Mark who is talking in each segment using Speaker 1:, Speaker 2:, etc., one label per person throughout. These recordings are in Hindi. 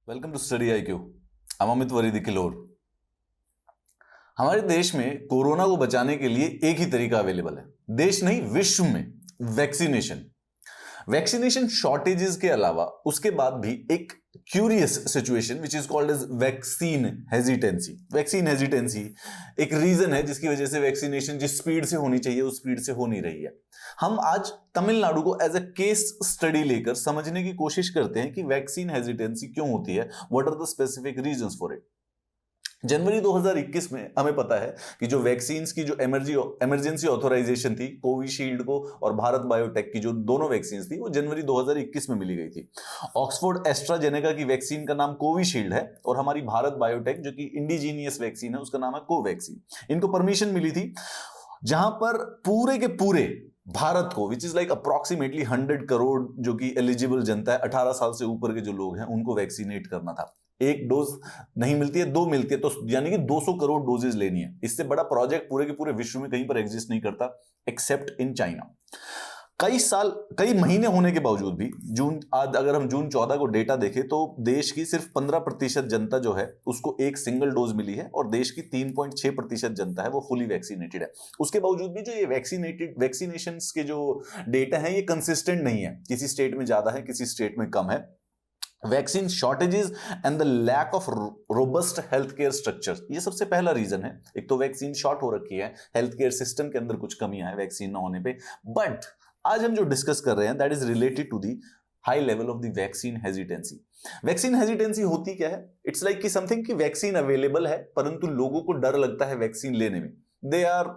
Speaker 1: वेलकम टू स्टडी आई क्यू। अमित वरीद किलोर। हमारे देश में कोरोना को बचाने के लिए एक ही तरीका अवेलेबल है, देश नहीं विश्व में, वैक्सीनेशन। वैक्सीनेशन शॉर्टेजेस के अलावा उसके बाद भी एक curious situation which is called as vaccine hesitancy. Vaccine hesitancy एक रीजन है जिसकी वजह से वैक्सीनेशन जिस स्पीड से होनी चाहिए उस स्पीड से हो नहीं रही है। हम आज तमिलनाडु को एज अ केस स्टडी लेकर समझने की कोशिश करते हैं कि वैक्सीन हेजिटेंसी क्यों होती है, what are the specific reasons for it. जनवरी 2021 में हमें पता है कि जो वैक्सीन की जो इमरजेंसी ऑथोराइजेशन थी कोविशील्ड को और भारत बायोटेक की जो दोनों वैक्सीन थी वो जनवरी 2021 में मिली गई थी। ऑक्सफोर्ड एस्ट्राजेनेका की वैक्सीन का नाम कोविशील्ड है और हमारी भारत बायोटेक जो कि इंडिजीनियस वैक्सीन है उसका नाम है कोवैक्सीन। इनको परमिशन मिली थी जहां पर पूरे के पूरे भारत को which is like approximately 100 crore जो कि एलिजिबल जनता है, 18 साल से ऊपर के जो लोग हैं उनको वैक्सीनेट करना था। एक डोज नहीं मिलती है, दो मिलती है, तो यानी कि 200 करोड़ डोजेज लेनी है। इससे बड़ा प्रोजेक्ट पूरे के पूरे विश्व में कहीं पर एग्जिस्ट नहीं करता एक्सेप्ट इन चाइना। कई महीने होने के बावजूद भी अगर हम जून 14 को डेटा देखें तो देश की सिर्फ 15% जनता जो है उसको एक सिंगल डोज मिली है और देश की 3.6% जनता है वो फुली वैक्सीनेटेड है। उसके बावजूद भी जो ये वैक्सीनेशन के जो डेटा है ये कंसिस्टेंट नहीं है, किसी स्टेट में ज्यादा है किसी स्टेट में कम है। Vaccine shortages and the lack of robust health care structure, ये सबसे पहला रीजन है। एक तो वैक्सीन शॉर्ट हो रखी है, हेल्थ केयर सिस्टम के अंदर कुछ कमियां है वैक्सीन ना होने पे। बट आज हम जो डिस्कस कर रहे हैं that is related to the high level of the vaccine hesitancy. Vaccine hesitancy होती क्या है? इट्स लाइक कि समथिंग की वैक्सीन अवेलेबल है परंतु लोगों को डर लगता है वैक्सीन लेने में। They are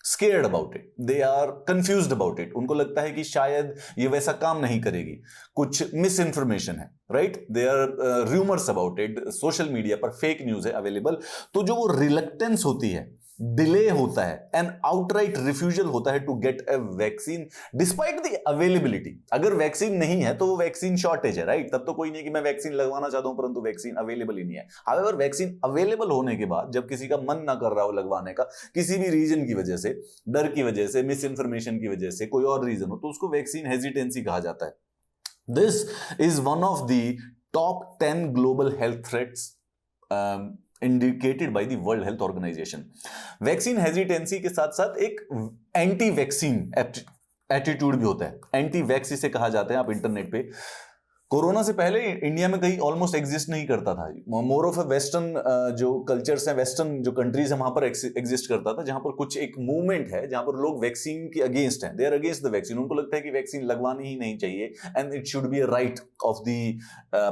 Speaker 1: scared about it, they are confused about it। उनको लगता है कि शायद ये वैसा काम नहीं करेगी, कुछ मिस इंफॉर्मेशन है, right? They are rumours about it, social media पर फेक न्यूज है अवेलेबल। तो जो वो रिलक्टेंस होती है, डिले होता है एंड आउटराइट रिफ्यूजल होता है to get a vaccine despite the availability. अगर वैक्सीन नहीं है तो वो वैक्सीन शॉर्टेज है, राइट? तब तो कोई नहीं कि मैं वैक्सीन लगवाना चाहता हूं परंतु वैक्सीन अवेलेबल ही नहीं है। हाउएवर वैक्सीन अवेलेबल होने के बाद जब किसी का मन ना कर रहा हो लगवाने का, किसी भी रीजन की वजह से, डर की वजह से, मिस इंफॉर्मेशन की वजह से, कोई और रीजन हो, तो उसको वैक्सीन हेजिटेंसी कहा जाता है। This is one of the top 10 global health threats indicated by the World Health Organization. Vaccine hesitancy के साथ साथ एक एंटी वैक्सीन एटीट्यूड भी होता है, एंटी वैक्स इसे कहा जाता है। आप इंटरनेट पे कोरोना से पहले इंडिया में कहीं ऑलमोस्ट एग्जिस्ट नहीं करता था, मोर ऑफ अ वेस्टर्न जो कल्चर्स हैं, वेस्टर्न जो कंट्रीज है वहां पर एग्जिस्ट करता था, जहां पर कुछ एक मूवमेंट है जहां पर लोग वैक्सीन के अगेंस्ट हैं, they are against the vaccine. उनको लगता है कि वैक्सीन लगवानी ही नहीं चाहिए and it should be a right of the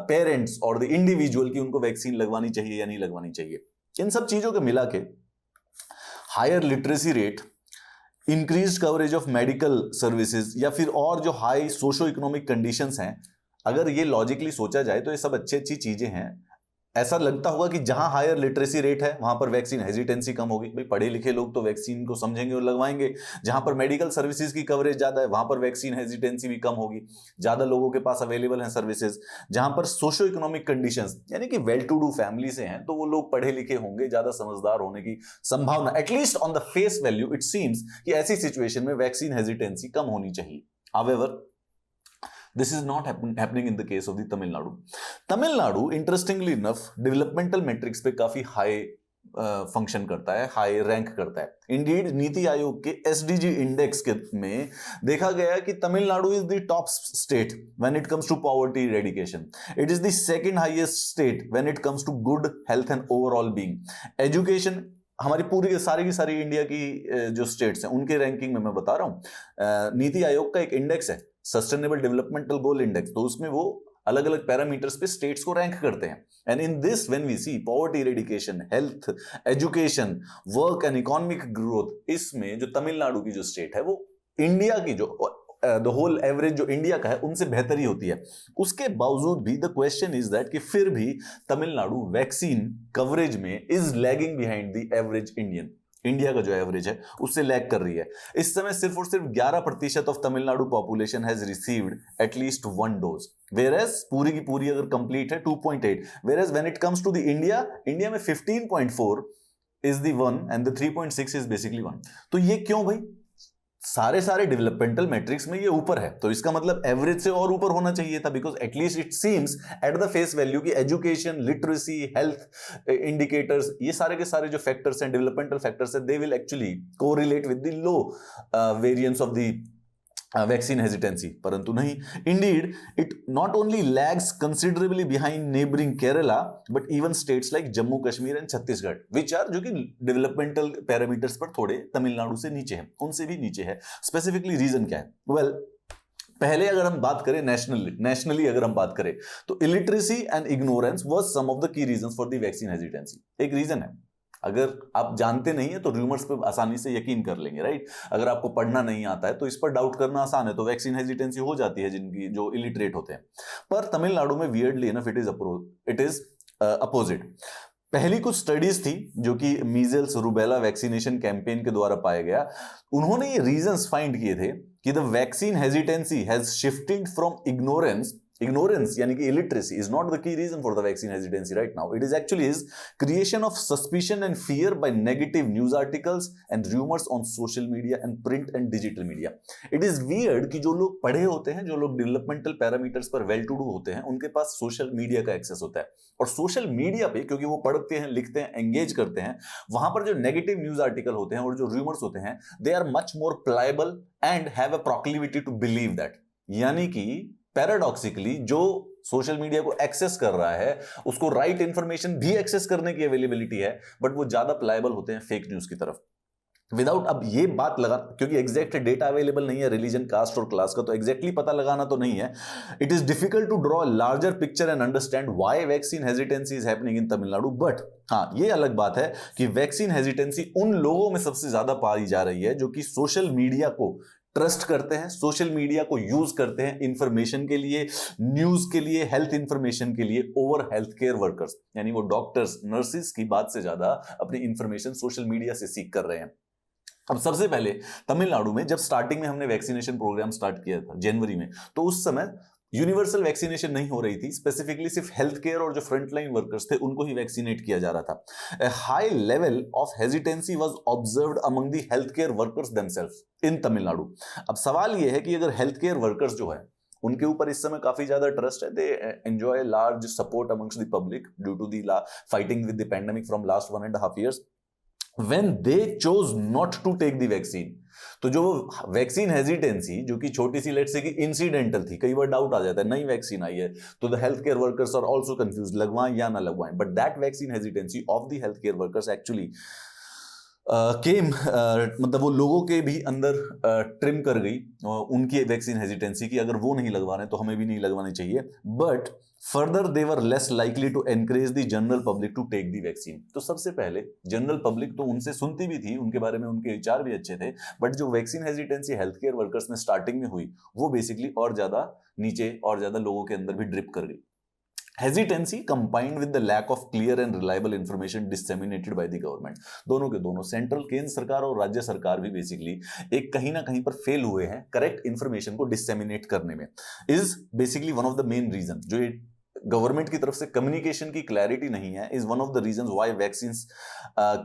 Speaker 1: parents और द इंडिविजुअल कि उनको वैक्सीन लगवानी चाहिए या नहीं लगवानी चाहिए। इन सब चीजों को मिला के higher literacy rate, increase coverage of medical services या फिर और जो हाई सोशो इकोनॉमिक कंडीशंस हैं, अगर ये लॉजिकली सोचा जाए तो ये सब अच्छी चीजें हैं। ऐसा लगता होगा कि जहां हायर लिटरेसी रेट है वहां पर वैक्सीन हेजिटेंसी कम होगी, भाई पढ़े लिखे लोग तो वैक्सीन को समझेंगे और लगवाएंगे। जहां पर मेडिकल सर्विसेज की कवरेज ज्यादा है वहां पर वैक्सीन हेजिटेंसी भी कम होगी, ज्यादा लोगों के पास अवेलेबल है सर्विसेज। जहां पर सोशो इकोनॉमिक कंडीशंस यानी कि वेल टू डू फैमिली से हैं तो वो लोग पढ़े लिखे होंगे, ज्यादा समझदार होने की संभावना, at least on the face value it seems कि ऐसी सिचुएशन में वैक्सीन हेजिटेंसी कम होनी चाहिए। However this is not happening in the case of the Tamil Nadu. Tamil Nadu interestingly enough developmental matrix पे काफी हाई फंक्शन करता है, हाई रैंक करता है। इंडीड नीति आयोग के एसडीजी इंडेक्स के में देखा गया कि Tamil Nadu is the top state when it comes to poverty eradication. It is the second highest state when it comes to good health and overall being. Education हमारी पूरी की सारी इंडिया की जो स्टेट्स हैं उनके रैंकिंग में मैं बता रहा हूं, नीति आयोग का एक इंडेक्स है सस्टेनेबल डेवलपमेंटल गोल इंडेक्स, तो उसमें वो अलग अलग पैरामीटर्स पे स्टेट्स को रैंक करते हैं। And in this when we see poverty eradication, health, education, work and economic growth, इसमें जो तमिलनाडु की जो स्टेट है वो इंडिया की जो द होल एवरेज जो इंडिया का है उनसे बेहतर ही होती है। उसके बावजूद भी द क्वेश्चन इज दैट कि फिर भी तमिलनाडु वैक्सीन कवरेज में is lagging behind the average India का जो एवरेज है उससे लैग कर रही है। इस समय सिर्फ और सिर्फ 11% of Tamil Nadu population has received at least 1 dose, whereas पूरी की पूरी अगर कंप्लीट है 2.8, whereas when it comes to the India में 15.4 is the 1 and the 3.6 is basically 1। तो ये क्यों भाई? सारे डेवलपमेंटल मैट्रिक्स में ये ऊपर है, तो इसका मतलब एवरेज से और ऊपर होना चाहिए था, because at least it seems at the face value की एजुकेशन, लिटरेसी, हेल्थ इंडिकेटर्स, ये सारे के सारे जो फैक्टर्स हैं, डेवलपमेंटल फैक्टर्स हैं, they will actually correlate with the low variance of the vaccine hesitancy. परंतु नहीं, indeed it not only lags considerably behind neighbouring Kerala but even states like Jammu Kashmir and Chhattisgarh, which are, जो कि डेवलपमेंटल पैरामीटर्स पर थोड़े तमिलनाडु से नीचे हैं, उनसे भी नीचे है। स्पेसिफिकली रीजन क्या है? वेल, पहले अगर हम बात करें नेशनली अगर हम बात करें तो illiteracy and ignorance was some of the key reasons for the vaccine hesitancy. एक रीजन है, अगर आप जानते नहीं है तो रूमर्स पे आसानी से यकीन कर लेंगे, राइट? अगर आपको पढ़ना नहीं आता है तो इस पर डाउट करना आसान है, तो वैक्सीन हेजिटेंसी हो जाती है जिनकी, जो इलिटरेट होते हैं। पर तमिलनाडु में weirdly enough it is opposite. पहली कुछ स्टडीज थी जो कि मीजल्स रूबेला वैक्सीनेशन कैंपेन के द्वारा पाया गया, उन्होंने ये रीजंस फाइंड किए थे कि the vaccine hesitancy has shifted from ignorance यानी कि illiteracy is not the key reason for the vaccine hesitancy right now. It is actually is creation of suspicion and fear by negative news articles and rumors on social media and print and digital media. It is weird कि जो लोग पढ़े होते हैं, जो लोग डेवलपमेंटल पैरामीटर्स पर वेल टू डू होते हैं, उनके पास सोशल मीडिया का एक्सेस होता है, और सोशल मीडिया पे क्योंकि वो पढ़ते हैं, लिखते हैं, एंगेज करते हैं, वहां पर जो नेगेटिव न्यूज आर्टिकल होते हैं और जो रूमर्स होते हैं, they are much more pliable and have a proclivity to believe that. यानी कि पैराडॉक्सिकली जो सोशल मीडिया को एक्सेस कर रहा है उसको राइट इंफॉर्मेशन भी एक्सेस करने की अवेलेबिलिटी है, बट वो ज्यादा प्लायबल होते हैं फेक न्यूज की तरफ। विदाउट, अब ये बात लगा, क्योंकि एग्जैक्ट डेटा अवेलेबल नहीं है रिलीजन, कास्ट और क्लास का, तो एग्जैक्टली पता लगाना तो नहीं है। It is difficult to draw larger picture and understand why vaccine hesitancy is happening in Tamil Nadu. But हाँ, ये अलग बात है कि वैक्सीन हेजिटेंसी उन लोगों में सबसे ज्यादा पाई जा रही है जो कि सोशल मीडिया को ट्रस्ट करते हैं, सोशल मीडिया को यूज करते हैं इंफॉर्मेशन के लिए, न्यूज के लिए, हेल्थ इंफॉर्मेशन के लिए, ओवर हेल्थ केयर वर्कर्स, यानी वो डॉक्टर्स, नर्सिस की बात से ज्यादा अपनी इंफॉर्मेशन सोशल मीडिया से सीख कर रहे हैं। अब सबसे पहले तमिलनाडु में जब स्टार्टिंग में हमने वैक्सीनेशन प्रोग्राम स्टार्ट किया था जनवरी में, तो उस समय यूनिवर्सल वैक्सीनेशन नहीं हो रही थी, स्पेसिफिकली सिर्फ हेल्थ केयर और जो फ्रंटलाइन वर्कर्स थे उनको ही वैक्सीनेट किया जा रहा था। A high level of hesitancy was observed among the healthcare workers themselves in Tamil Nadu. अब सवाल यह है कि अगर हेल्थ केयर वर्कर्स जो है उनके ऊपर इस समय काफी ज्यादा ट्रस्ट है, they enjoy large support amongst the public due to the fighting with the pandemic from last 1.5 years, when they chose not to take the vaccine। तो जो वैक्सीन हेजिटेंसी जो कि छोटी सी लेट्स से कि इंसिडेंटल थी, कई बार डाउट आ जाता है, नई वैक्सीन आई है तो the health care workers are also confuse, लगवाएं या ना लगवाएं, but that vaccine hesitancy of the health care workers actually मतलब वो लोगों के भी अंदर ट्रिम कर गई उनकी वैक्सीन हेजिटेंसी की, अगर वो नहीं लगवा रहे तो हमें भी नहीं लगवानी चाहिए। But further they were less likely to encourage the general public to take the vaccine. तो सबसे पहले जनरल पब्लिक तो उनसे सुनती भी थी, उनके बारे में उनके विचार भी अच्छे थे, बट जो vaccine hesitancy health care workers में स्टार्टिंग में हुई वो बेसिकली और ज्यादा नीचे और ज्यादा लोगों के अंदर भी ड्रिप कर गई। Hesitancy combined with the lack of clear and reliable information disseminated by the government, दोनों के दोनों सेंट्रल केंद्र सरकार और राज्य सरकार भी बेसिकली एक कहीं ना कहीं पर फेल हुए हैं करेक्ट इंफॉर्मेशन को डिसेमिनेट करने में, is basically one of the main reason. जो ये गवर्नमेंट की तरफ से कम्युनिकेशन की क्लैरिटी नहीं है is one of the reason why vaccine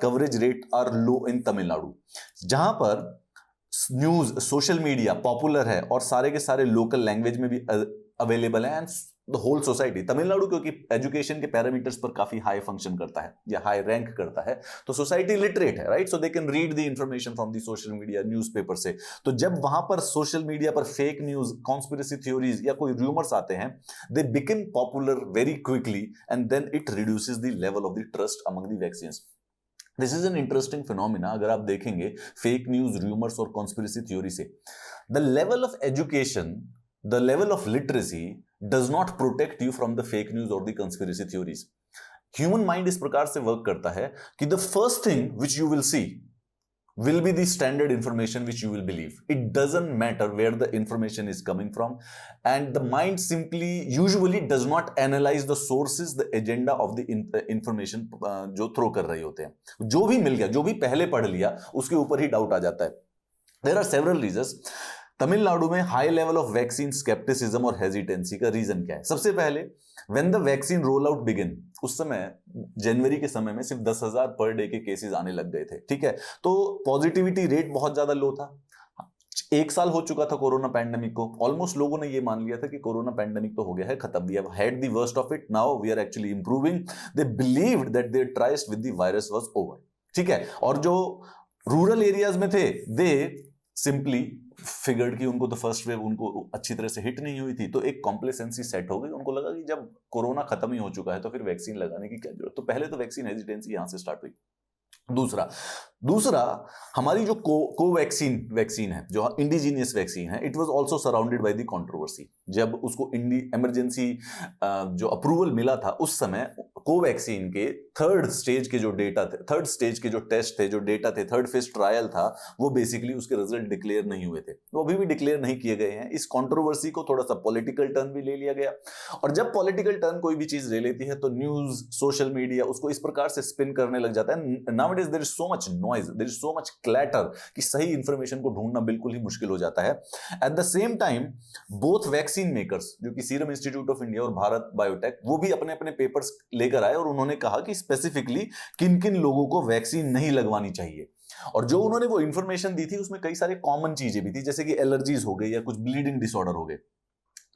Speaker 1: coverage rate are low in Tamil Nadu, जहां पर न्यूज सोशल मीडिया पॉपुलर है और सारे के सारे लोकल लैंग्वेज में भी अवेलेबल है, and the whole society Tamil Nadu क्योंकि एजुकेशन के पैरामीटर्स पर काफी हाई फंक्शन करता है या हाई रैंक करता है, तो सोसाइटी लिटरेट है, right? So they can read the information from the social media, newspaper से। तो जब वहां पर सोशल मीडिया पर फेक न्यूज, कॉन्स्पिरेसी थ्योरीज या कोई रूमर्स आते हैं, they become popular very quickly and then it reduces the level of the trust among the vaccines. This is an interesting phenomena अगर आप देखेंगे फेक न्यूज, रूमर्स और कॉन्स्पिरेसी थ्योरी से। The level of education, the level of literacy does not protect you from the fake news or the conspiracy theories. Human mind इस प्रकार से वर्क करता है कि the first thing which you will see will be the standard information which you will believe. It doesn't matter where the information is coming from, and the mind simply usually does not analyze the sources, the agenda of the information जो थ्रो कर रहे होते हैं। जो भी मिल गया, जो भी पहले पढ़ लिया, उसके ऊपर ही डाउट आ जाता है। There are several reasons. Tamil Nadu में high level of vaccine scepticism और हेजिटेंसी का रीजन क्या है? सबसे पहले when the vaccine roll out begin, उस समय जनवरी के समय में सिर्फ 10,000 पर डे के केसेस आने लग गए थे, ठीक है? तो पॉजिटिविटी रेट बहुत ज्यादा लो था, 1 साल हो चुका था कोरोना पैंडेमिक को, ऑलमोस्ट लोगों ने ये मान लिया था कि कोरोना पैंडेमिक तो हो गया है खत्म, we have had the worst of it, now we are actually improving, they believed that their tryst with the virus was over, ठीक है। और जो रूरल एरियाज में थे, दे सिंपली फिगर्ड कि उनको तो फर्स्ट वेव उनको अच्छी तरह से हिट नहीं हुई थी, तो एक कॉम्प्लेसेंसी सेट हो गई, उनको लगा कि जब कोरोना खत्म ही हो चुका है तो फिर वैक्सीन लगाने की क्या जरूरत, तो पहले तो वैक्सीन हेजिटेंसी यहां से स्टार्ट हुई। दूसरा हमारी जो कोवैक्सीन है, जो इंडिजीनियस वैक्सीन है, it was also surrounded by the controversy. जब उसको इमरजेंसी जो अप्रूवल मिला था, उस समय कोवैक्सीन के थर्ड स्टेज के जो डेटा थे, थर्ड स्टेज के जो टेस्ट थे, जो डेटा थे, थर्ड फेज ट्रायल था, वो बेसिकली उसके रिजल्ट डिक्लेयर नहीं हुए थे, वो अभी भी डिक्लेयर नहीं किए गए हैं। इस कंट्रोवर्सी को थोड़ा सा पॉलिटिकल टर्न भी ले लिया गया, और जब पॉलिटिकल टर्न कोई भी चीज ले लेती है तो न्यूज, सोशल मीडिया उसको इस प्रकार से स्पिन करने लग जाता है। Nowadays there is so much noise, there is so much clatter कि सही इंफॉर्मेशन को ढूंढना बिल्कुल ही मुश्किल हो जाता है। Eight the same time both vaccine makers, जो कि सीरम इंस्टीट्यूट ऑफ इंडिया और भारत बायोटेक, वो भी अपने अपने पेपर्स लेकर आए और उन्होंने कहा कि स्पेसिफिकली किन किन लोगों को वैक्सीन नहीं लगवानी चाहिए। और जो उन्होंने वो इंफॉर्मेशन दी थी उसमें कई सारे कॉमन चीजें भी थी, जैसे कि एलर्जीज हो गई या कुछ ब्लीडिंग डिसऑर्डर हो गए।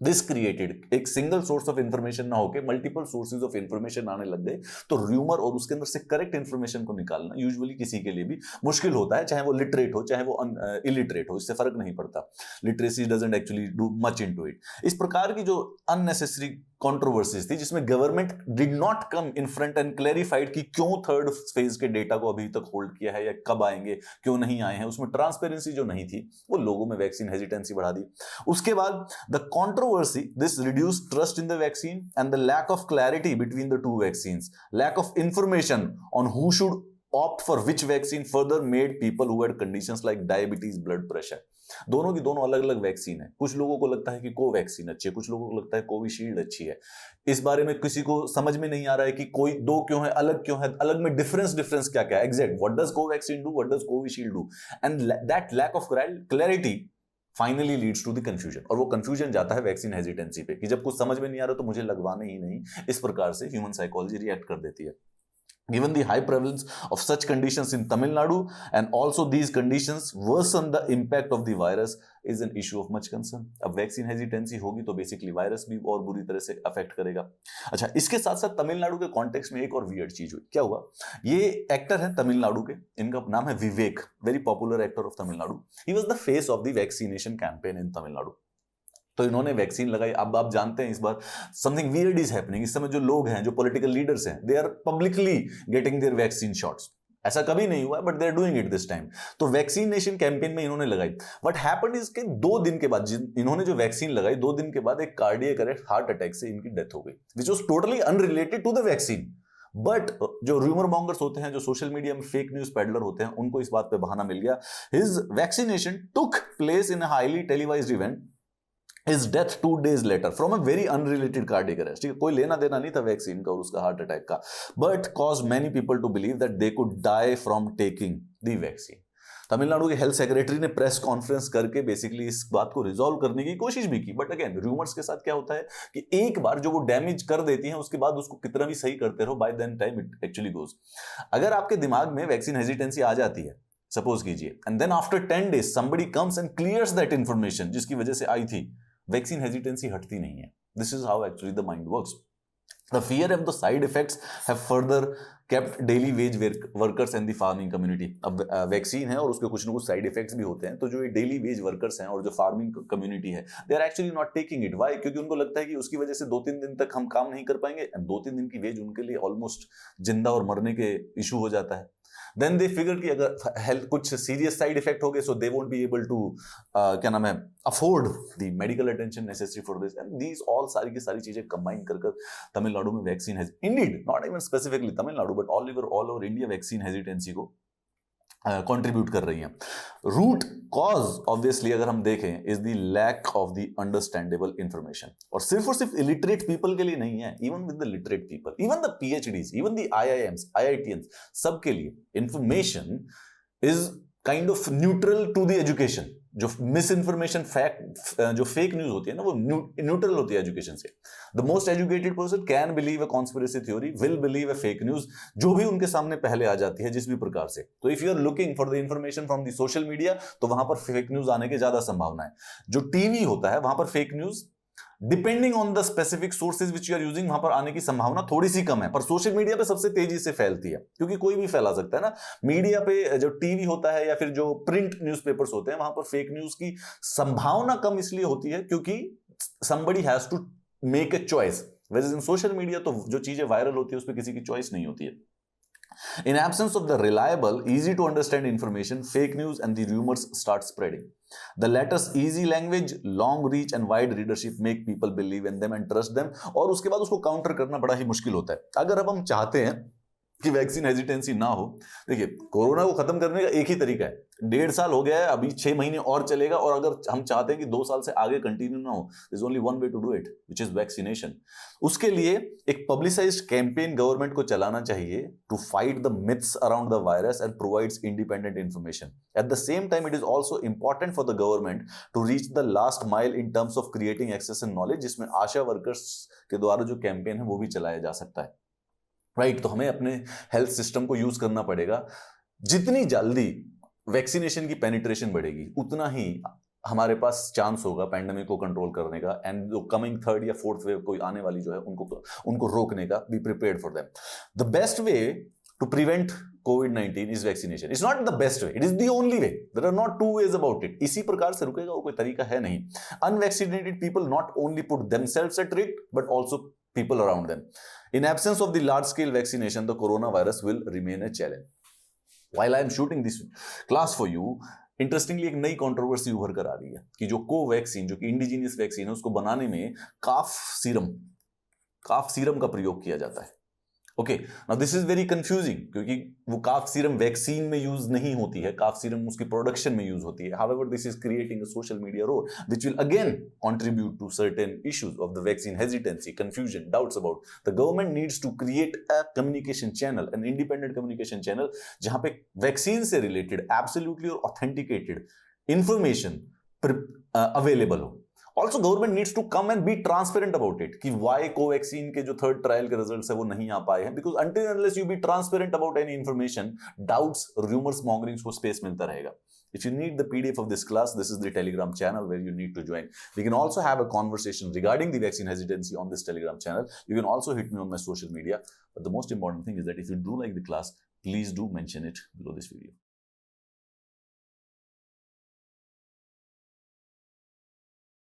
Speaker 1: दिस क्रिएटेड एक सिंगल सोर्स ऑफ इंफॉर्मेशन ना होकर मल्टीपल सोर्सेज ऑफ इंफॉर्मेशन आने लग गए, तो र्यूमर और उसके अंदर से करेक्ट इंफॉर्मेशन को निकालना यूजुअली किसी के लिए भी मुश्किल होता है, चाहे वो लिटरेट हो चाहे वो इलिटरेट हो, इससे फर्क नहीं पड़ता। Literacy doesn't actually do much into it. इस प्रकार की जो अननेसेसरी कंट्रोवर्सीज थी, जिसमें government did not come in front end clarified कि क्यों थर्ड फेज के डेटा को अभी तक होल्ड किया है या कब आएंगे, क्यों नहीं आए हैं, उसमें ट्रांसपेरेंसी जो नहीं थी, वो लोगों में वैक्सीन हेजिटेंसी बढ़ा दी। उसके बाद the controversy, this reduced trust in the vaccine and the lack of clarity between the two vaccines, lack of information on who should opt for which vaccine further made people who had conditions like diabetes, blood pressure। दोनों की दोनों अलग अलग वैक्सीन है। कुछ लोगों को लगता है कि कोवैक्सीन अच्छी है, कुछ लोगों को लगता है कोविशील्ड अच्छी है। इस बारे में किसी को समझ में नहीं आ रहा है कि कोई दो क्यों है, अलग क्यों है, अलग में डिफरेंस क्या क्या है exact, what does Covaxin do, what does Covishield do, and that lack of clarity finally leads to the confusion. और वो कंफ्यूजन जाता है वैक्सीन हेजिटेंसी पे, कि जब कुछ समझ में नहीं आ रहा तो मुझे लगवाने ही नहीं। इस प्रकार से ह्यूमन साइकोलॉजी रिएक्ट कर देती है। Given the high prevalence of such conditions in Tamil Nadu, and also these conditions worsen the impact of the virus, is an issue of much concern। अब वैक्सीन हेजिटेंसी होगी तो बेसिकली वायरस भी और बुरी तरह से अफेक्ट करेगा। अच्छा, इसके साथ साथ तमिलनाडु के कॉन्टेक्स्ट में एक और वियर्ड चीज हुई। क्या हुआ, ये एक्टर है तमिलनाडु के, इनका नाम है Vivek, very popular actor of Tamil Nadu. He was the face of the vaccination campaign in Tamil Nadu. तो इन्होंने वैक्सीन लगाई। अब आप जानते हैं इस बार समथिंग वियर्ड इज हैपनिंग। इस समय जो लोग हैं, जो पॉलिटिकल लीडर्स हैं, they are publicly getting their vaccine shots. ऐसा कभी नहीं हुआ, but they are doing it this time. तो वैक्सीनेशन कैंपेन में इन्होंने लगाई। व्हाट हैपेंड इज के 2 दिन के बाद, इन्होंने जो वैक्सीन लगाई, 2 दिन के बाद एक कार्डियक अरेस्ट, हार्ट अटैक से इनकी डेथ हो गई, which was totally unrelated to the vaccine. But जो रूमर मॉन्गर्स होते हैं, जो सोशल मीडिया में फेक न्यूज पेडलर होते हैं, उनको इस बात पे बहाना मिल गया। His vaccination took place in a highly televised event, His death 2 days later from a very unrelated cardiac arrest। ठीक है, कोई लेना देना नहीं था वैक्सीन का और उसका हार्ट अटैक का, but caused many people to believe that they could die from taking the vaccine। Tamil Nadu के हेल्थ सेक्रेटरी ने प्रेस कॉन्फ्रेंस करके बेसिकली इस बात को रिजॉल्व करने की कोशिश भी की, बट अगेन रूमर्स के साथ क्या होता है कि एक बार जो वो डैमेज कर देती हैं, उसके बाद उसको कितना भी सही करते रहो, by then time it actually goes. अगर आपके दिमाग में वैक्सीन हेजिटेंसी आ जाती है, सपोज कीजिए, and then after 10 days somebody comes and clears that information जिसकी वजह से आई थी, वैक्सीन हेजिटेंसी हटती नहीं है। This is how actually the mind works. The fear of the side effects have further kept daily veg workers and the farming community. अब वैक्सीन है और उसके कुछ ना कुछ साइड इफेक्ट्स भी होते हैं, तो जो ये डेली वेज वर्कर्स हैं और जो फार्मिंग कम्युनिटी है, they are actually not taking it. Why? क्योंकि उनको लगता है कि उसकी वजह से 2-3 दिन तक हम काम नहीं कर पाएंगे, एंड 2-3 दिन की वेज उनके लिए ऑलमोस्ट जिंदा और मरने के इशू हो जाता है। देन दे फिगर कि अगर हेल्थ कुछ सीरियस साइड इफेक्ट हो गए, so they won't be able to क्या नाम है, afford the medical attention necessary for this, and these all सारी की सारी चीजें कंबाइन कर तमिलनाडु में वैक्सीन है indeed, not even specifically Tamil Nadu but all over India vaccine hesitancy को कंट्रीब्यूट कर रही हैं। रूट कॉज ऑब्वियसली अगर हम देखें is the lack of the understandable information, और सिर्फ इलिटरेट पीपल के लिए नहीं है, even with the literate people, even the PhDs, even the IIMs, IITians, सबके लिए information is kind of neutral to the education. जो मिस इन्फॉर्मेशन, फैक्ट, जो फेक न्यूज होती है ना, वो न्यूट्रल होती है एजुकेशन से। The most educated person can believe a conspiracy theory, will believe a fake news, जो भी उनके सामने पहले आ जाती है जिस भी प्रकार से। तो if you are looking for the information from the social media, तो वहां पर फेक न्यूज आने की ज्यादा संभावना है। जो टीवी होता है वहां पर fake news depending on the specific sources which you are using, वहां पर आने की संभावना थोड़ी सी कम है। पर सोशल मीडिया पे सबसे तेजी से फैलती है, क्योंकि कोई भी फैला सकता है ना। मीडिया पे जो टीवी होता है या फिर जो प्रिंट न्यूज़पेपर्स होते हैं, वहां पर फेक न्यूज की संभावना कम इसलिए होती है क्योंकि somebody has to make a choice, whereas in social media तो जो चीजें वायरल होती है उस पर किसी की चॉइस नहीं होती है। In absence of the reliable, easy to understand information, fake news and the rumors start spreading. The latter's easy language, long reach and wide readership make people believe in them and trust them. और उसके बाद उसको काउंटर करना बड़ा ही मुश्किल होता है। अगर अब हम चाहते हैं कि वैक्सीन हेजिटेंसी ना हो, देखिए कोरोना को खत्म करने का एक ही तरीका है। 1.5 साल हो गया है, अभी 6 महीने और चलेगा, और अगर हम चाहते हैं कि 2 साल से आगे कंटिन्यू ना हो, there's only one way to do it, which is vaccination. उसके लिए एक पब्लिसाइज्ड कैंपेन गवर्नमेंट को चलाना चाहिए to fight the myths around the virus and provides independent information. At the same time it is also important for the government to reach the last mile in terms of creating access and knowledge, जिसमें आशा वर्कर्स के द्वारा जो कैंपेन है वो भी चलाया जा सकता है। राइट, तो हमें अपने हेल्थ सिस्टम को यूज करना पड़ेगा। जितनी जल्दी वैक्सीनेशन की पेनिट्रेशन बढ़ेगी, उतना ही हमारे पास चांस होगा पैंडेमिक को कंट्रोल करने का, एंड जो कमिंग 3rd या 4th वेव कोई आने वाली जो है उनको रोकने का। Be prepared for them. The best way to prevent COVID-19 is vaccination. It's not the best way. It is the only way. There are not two ways about it. इसी प्रकार से रुकेगा और कोई तरीका है नहीं। Unvaccinated people not only put themselves at risk, but also people around them. In absence of the large-scale vaccination, the coronavirus will remain a challenge. While I am shooting this class for you, interestingly एक नई कंट्रोवर्सी उभर कर आ रही है कि जो कोवैक्सीन, जो कि इंडिजीनियस वैक्सीन है, उसको बनाने में काफ सीरम का प्रयोग किया जाता है। Okay, now this is very confusing, क्योंकि वो काफ सीरम वैक्सीन में यूज नहीं होती है, काफ सीरम उसकी प्रोडक्शन में यूज होती है। However this is creating a social media roar which will again contribute to certain issues of the vaccine hesitancy, confusion, doubts about. The government needs to create a communication channel, an independent communication channel, जहां पे वैक्सीन से रिलेटेड एब्सोल्युटली और ऑथेंटिकेटेड इंफॉर्मेशन अवेलेबल हो। Also, government needs to come and be transparent about it कि why कोवैक्सीन के जो 3rd ट्रायल के रिजल्ट्स है वो नहीं आ पाए हैं, because until unless you be transparent about any information, doubts, rumors, mongerings को space मिलता रहेगा। If you need the PDF of this class, this is the Telegram channel where you need to join. We can also have a conversation regarding the vaccine hesitancy on this Telegram channel. You can also hit me on my social media. But the most important thing is that if you do like the class, please do mention it below this video.